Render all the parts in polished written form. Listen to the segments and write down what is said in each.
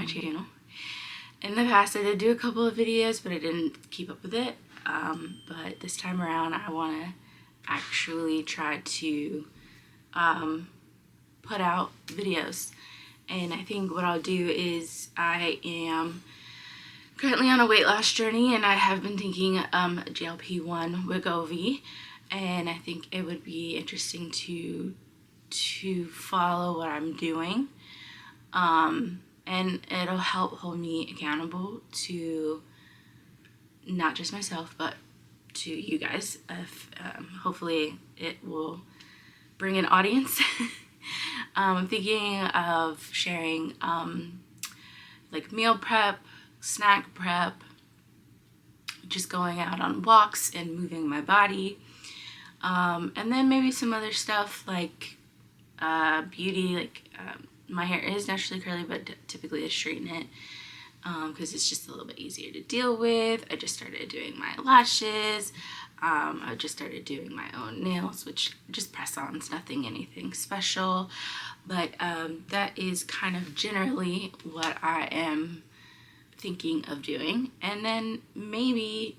channel. In the past I did do a couple of videos, but I didn't keep up with it. But this time around I want to actually try to put out videos. And I think what I'll do is I am currently on a weight loss journey, and I have been taking GLP-1 Wegovy, and I think it would be interesting to follow what I'm doing, and it'll help hold me accountable to not just myself but to you guys. If hopefully it will bring an audience. I'm thinking of sharing like meal prep, snack prep, just going out on walks and moving my body, and then maybe some other stuff like beauty. Like my hair is naturally curly, but typically I straighten it because it's just a little bit easier to deal with. I just started doing my lashes. I just started doing my own nails, which just press-ons, anything special, but that is kind of generally what I am thinking of doing. And then maybe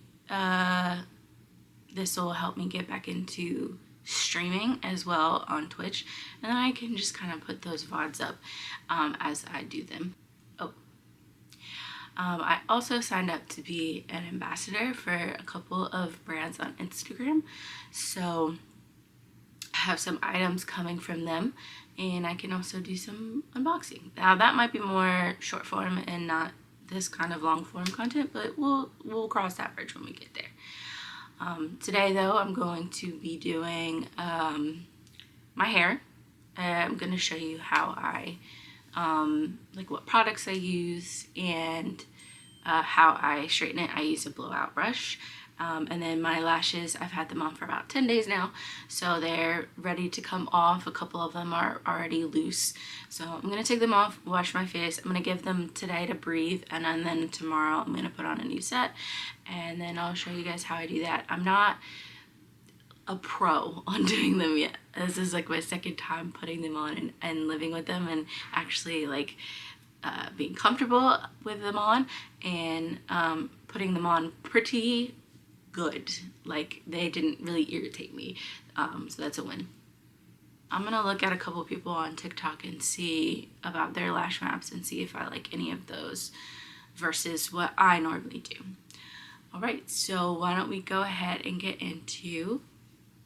this will help me get back into streaming as well on Twitch, and then I can just kind of put those VODs up as I do them. I also signed up to be an ambassador for a couple of brands on Instagram, so I have some items coming from them, and I can also do some unboxing. Now that might be more short form and not this kind of long form content, but we'll cross that bridge when we get there. Today though, I'm going to be doing my hair. I'm going to show you how I like what products I use and how I straighten it. I use a blowout brush. And then my lashes, I've had them on for about 10 days now, so they're ready to come off. A couple of them are already loose, so I'm going to take them off, wash my face. I'm going to give them today to breathe, and then tomorrow I'm going to put on a new set, and then I'll show you guys how I do that. I'm not a pro on doing them yet. This is like my second time putting them on and living with them and actually like being comfortable with them on, and putting them on pretty good. Like they didn't really irritate me, so that's a win. I'm gonna look at a couple people on TikTok and see about their lash maps and see if I like any of those versus what I normally do. Alright, so why don't we go ahead and get into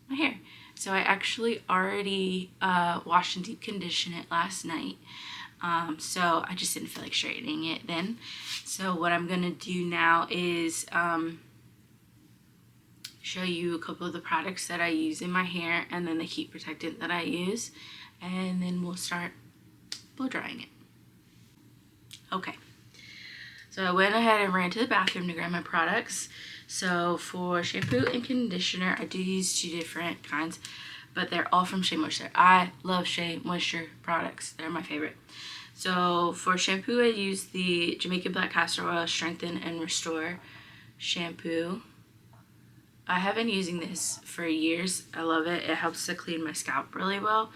my hair. So I actually already washed and deep conditioned it last night, so I just didn't feel like straightening it then. So what I'm gonna do now is show you a couple of the products that I use in my hair, and then the heat protectant that I use, and then we'll start blow drying it. Okay, so I went ahead and ran to the bathroom to grab my products. So for shampoo and conditioner, I do use two different kinds, but they're all from Shea Moisture. I love Shea Moisture products. They're my favorite. So for shampoo, I use the Jamaican Black Castor Oil Strengthen and Restore shampoo. I have been using this for years. I love it. It helps to clean my scalp really well.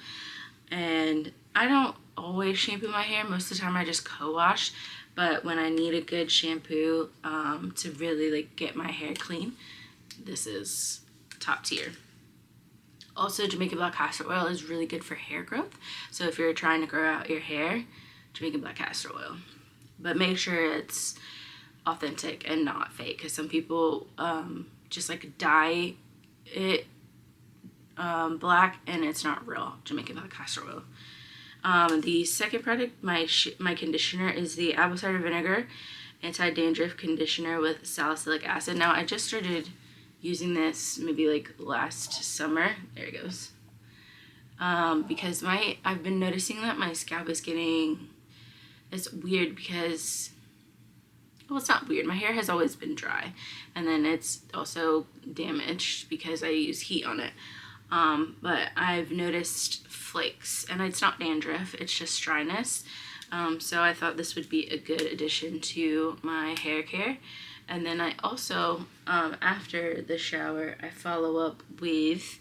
And I don't always shampoo my hair. Most of the time I just co-wash. But when I need a good shampoo to really like get my hair clean, this is top tier. Also, Jamaican Black Castor Oil is really good for hair growth. So if you're trying to grow out your hair, Jamaican Black Castor Oil. But make sure it's authentic and not fake, because some people just like dye it black and it's not real Jamaican Black Castor Oil. The second product, my conditioner, is the apple cider vinegar anti-dandruff conditioner with salicylic acid. Now I just started using this maybe like last summer. There it goes. Because I've been noticing that my scalp is getting, it's weird because, well, it's not weird. My hair has always been dry, and then it's also damaged because I use heat on it. But I've noticed flakes, and it's not dandruff, it's just dryness. So I thought this would be a good addition to my hair care. And then I also, after the shower, I follow up with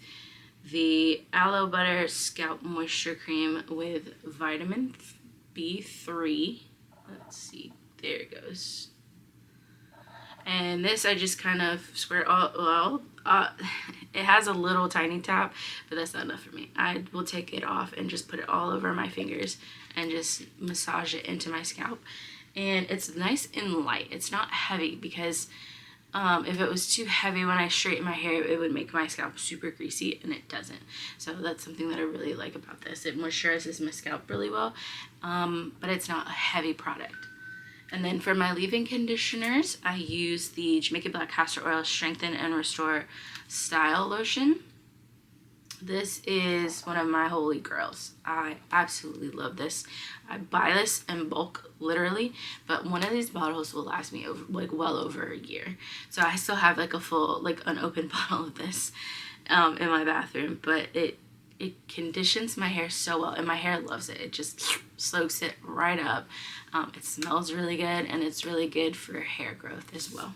the Aloe Butter Scalp Moisture Cream with vitamin B3 let's see, there it goes. And this I just kind of squirt all, it has a little tiny tap, but that's not enough for me. I will take it off and just put it all over my fingers and just massage it into my scalp. And it's nice and light. It's not heavy, because if it was too heavy when I straighten my hair, it would make my scalp super greasy, and it doesn't. So that's something that I really like about this. It moisturizes my scalp really well, but it's not a heavy product. And then for my leave-in conditioners, I use the Jamaican Black Castor Oil Strengthen and Restore Style Lotion. This is one of my holy grails. I absolutely love this. I buy this in bulk, literally, but one of these bottles will last me over, like, well over a year. So I still have like a full, like, unopened bottle of this in my bathroom, but it conditions my hair so well, and my hair loves it. It just soaks it right up. It smells really good, and it's really good for hair growth as well.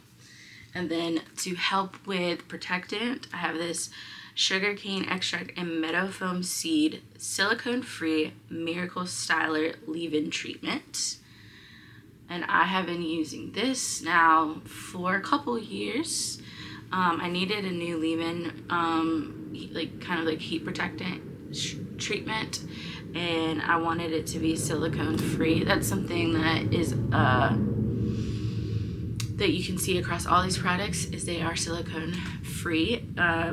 And then to help with protectant, I have this sugarcane extract and meadow foam seed silicone-free miracle styler leave-in treatment. And I have been using this now for a couple years. I needed a new leave-in kind of like heat protectant treatment, and I wanted it to be silicone free. That's something that is that you can see across all these products, is they are silicone free,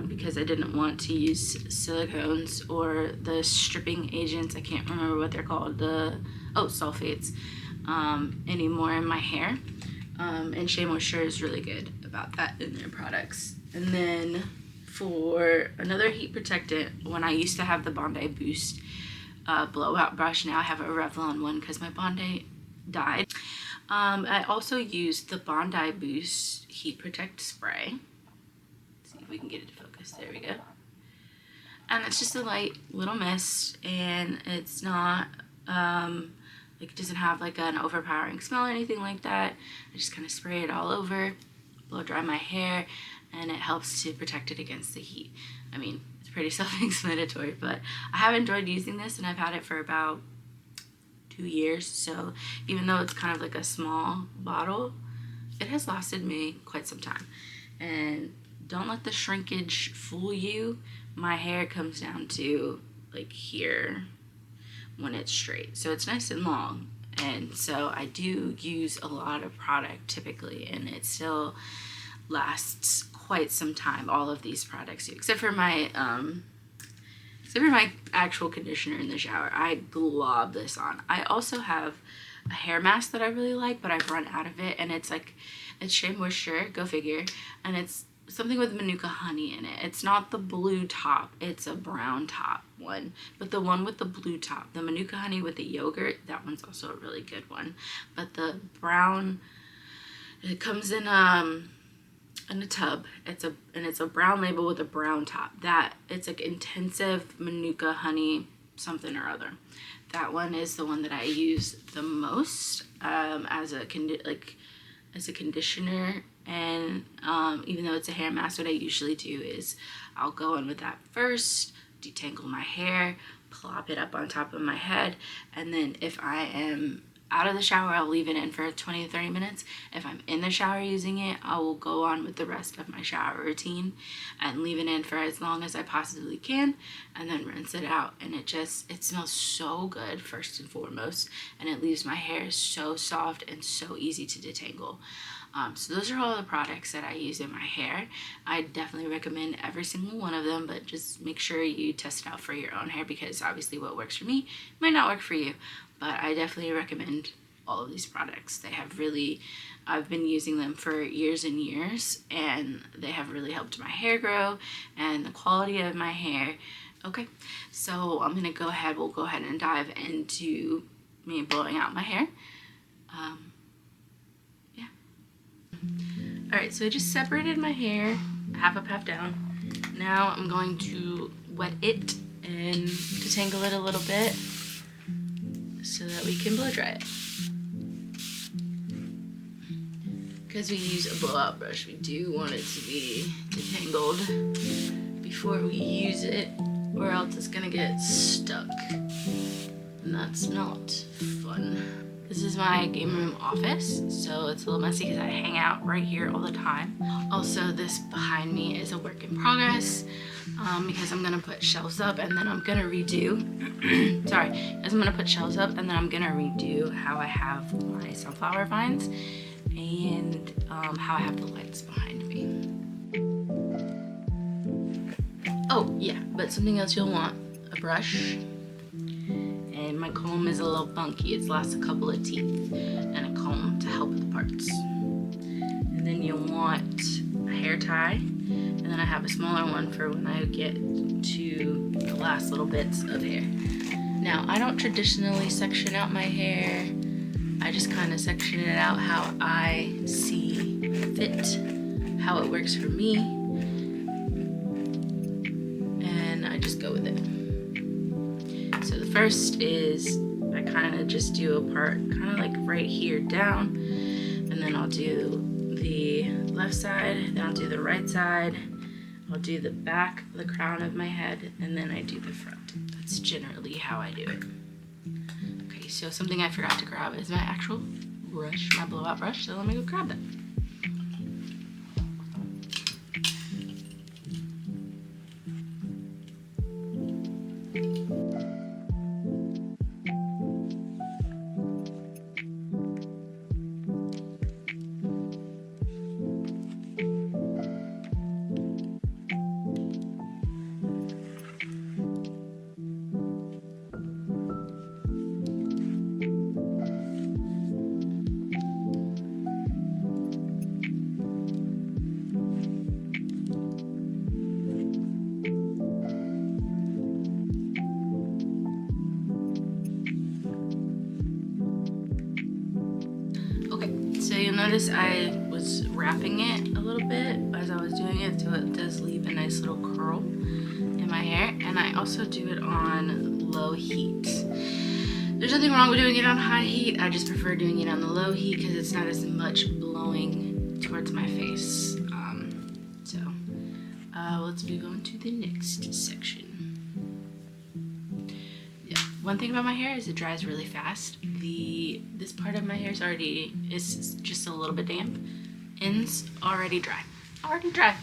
because I didn't want to use silicones or the stripping agents, I can't remember what they're called, sulfates, anymore in my hair. And Shea Moisture is really good about that in their products. And then for another heat protectant, when I used to have the Bondi Boost blowout brush, now I have a Revlon one because my Bondi died. I also used the Bondi Boost Heat Protect Spray. Let's see if we can get it to focus. There we go. And it's just a light little mist, and it's not like, it doesn't have like an overpowering smell or anything like that. I just kind of spray it all over, blow dry my hair, and it helps to protect it against the heat. I mean, it's pretty self-explanatory, but I have enjoyed using this, and I've had it for about 2 years. So even though it's kind of like a small bottle, it has lasted me quite some time. And don't let the shrinkage fool you. My hair comes down to like here when it's straight, so it's nice and long. And so I do use a lot of product typically, and it still lasts quite some time. All of these products do, except for my actual conditioner in the shower. I glob this on. I also have a hair mask that I really like, but I've run out of it, and it's Shea Moisture, go figure, and it's something with Manuka honey in it. It's not the blue top, it's a brown top one, but the one with the blue top, the Manuka honey with the yogurt, that one's also a really good one. But the brown, it comes in a tub. It's a brown label with a brown top. That it's like intensive Manuka honey something or other. That one is the one that I use the most as a conditioner. And even though it's a hair mask, what I usually do is I'll go in with that first, detangle my hair, plop it up on top of my head, and then if I am out of the shower, I'll leave it in for 20 to 30 minutes. If I'm in the shower using it, I will go on with the rest of my shower routine and leave it in for as long as I possibly can, and then rinse it out. And it smells so good, first and foremost, and it leaves my hair so soft and so easy to detangle. So those are all the products that I use in my hair. I definitely recommend every single one of them, but just make sure you test it out for your own hair, because obviously what works for me might not work for you. But I definitely recommend all of these products. I've been using them for years and years, and they have really helped my hair grow and the quality of my hair. Okay, so we'll go ahead and dive into me blowing out my hair. Alright, so I just separated my hair, half up, half down. Now I'm going to wet it and detangle it a little bit so that we can blow dry it. Because we use a blowout brush, we do want it to be detangled before we use it, or else it's gonna get stuck. And that's not fun. This is my game room office, so it's a little messy because I hang out right here all the time. Also, this behind me is a work in progress because I'm gonna put shelves up and then I'm gonna redo, sorry, because I'm gonna put shelves up and then I'm gonna redo how I have my sunflower vines and how I have the lights behind me. Oh yeah, but something else you'll want, a brush. And my comb is a little funky. It's lost a couple of teeth, and a comb to help with the parts. And then you'll want a hair tie, and then I have a smaller one for when I get to the last little bits of hair. Now, I don't traditionally section out my hair. I just kind of section it out how I see fit, how it works for me, and I just go with it. So the first is I kind of just do a part kind of like right here down, and then I'll do the left side, then I'll do the right side, I'll do the back, the crown of my head, and then I do the front. That's generally how I do it. Okay, so something I forgot to grab is my actual brush, my blowout brush, so let me go grab that. So you'll notice I was wrapping it a little bit as I was doing it, so it does leave a nice little curl in my hair. And I also do it on low heat. There's nothing wrong with doing it on high heat. I just prefer doing it on the low heat because it's not as much blowing towards my face. Let's move on to the next section. One thing about my hair is it dries really fast. This part of my hair is just a little bit damp. Ends already dry. Already dry.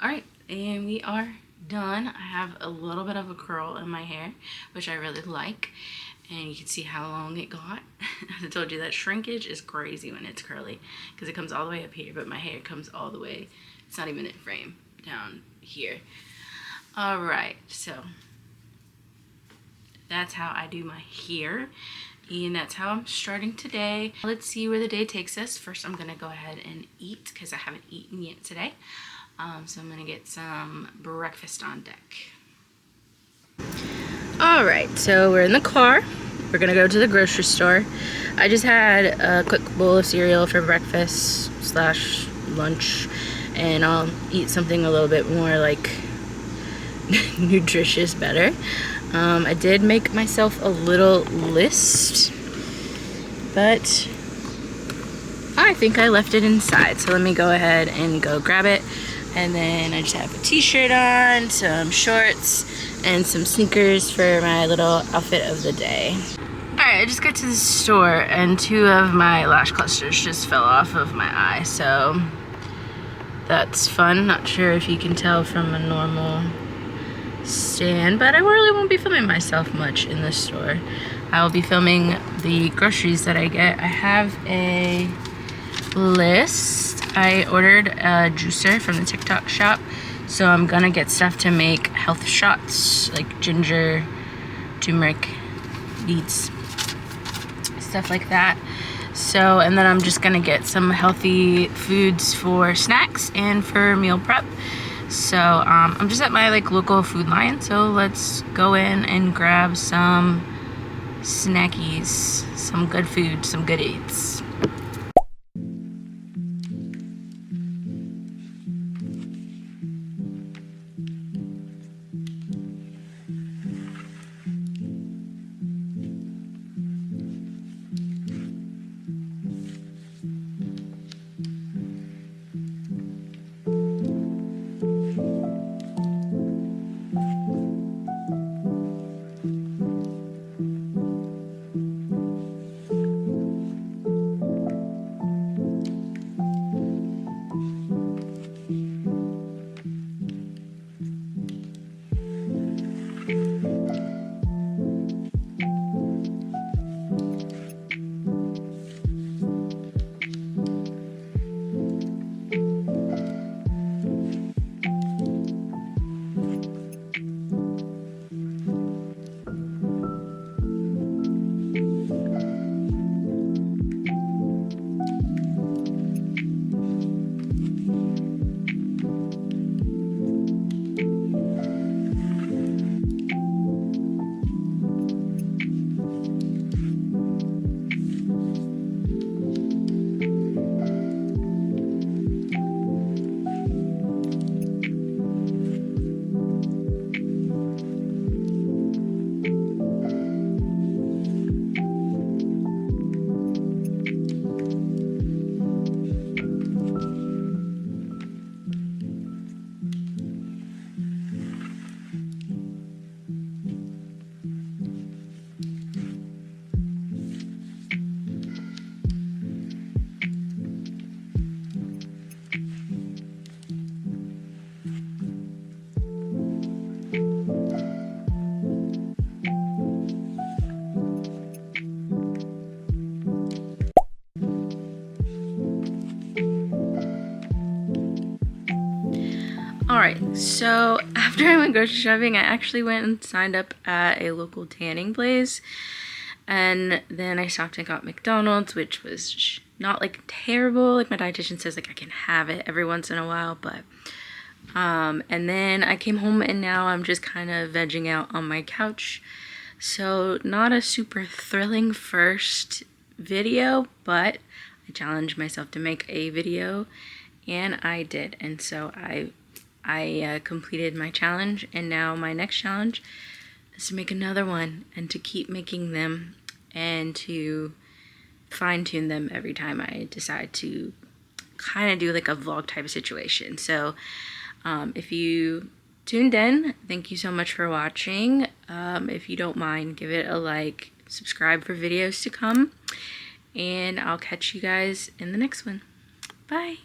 Alright, and we are done. I have a little bit of a curl in my hair, which I really like. and you can see how long it got. I told you that shrinkage is crazy when it's curly because it comes all the way up here, but my hair comes all the way, it's not even in frame, down here. All right, so that's how I do my hair, and that's how I'm starting today. Let's see where the day takes us. First, I'm gonna go ahead and eat because I haven't eaten yet today. So I'm gonna get some breakfast on deck. All right, so we're in the car. We're gonna go to the grocery store. I just had a quick bowl of cereal for breakfast / lunch, and I'll eat something a little bit more like nutritious better. I did make myself a little list, but I think I left it inside. So let me go ahead and go grab it. And then I just have a t-shirt on, some shorts, and some sneakers for my little outfit of the day. Alright, I just got to the store and 2 of my lash clusters just fell off of my eye, so that's fun. Not sure if you can tell from a normal stand, but I really won't be filming myself much in the store. I will be filming the groceries that I get. I have a list. I ordered a juicer from the TikTok shop, so I'm gonna get stuff to make health shots like ginger, turmeric, beets, stuff like that. So, and then I'm just gonna get some healthy foods for snacks and for meal prep. So I'm just at my local Food Lion, so let's go in and grab some snackies, some good food, some good eats. Alright, so after I went grocery shopping, I actually went and signed up at a local tanning place. And then I stopped and got McDonald's, which was not terrible. My dietitian says I can have it every once in a while, but and then I came home and now I'm just kind of vegging out on my couch. So not a super thrilling first video, but I challenged myself to make a video and I did. And so I completed my challenge, and now my next challenge is to make another one and to keep making them and to fine-tune them every time I decide to kind of do a vlog type of situation. So if you tuned in, thank you so much for watching. If you don't mind, give it a like, subscribe for videos to come, and I'll catch you guys in the next one. Bye.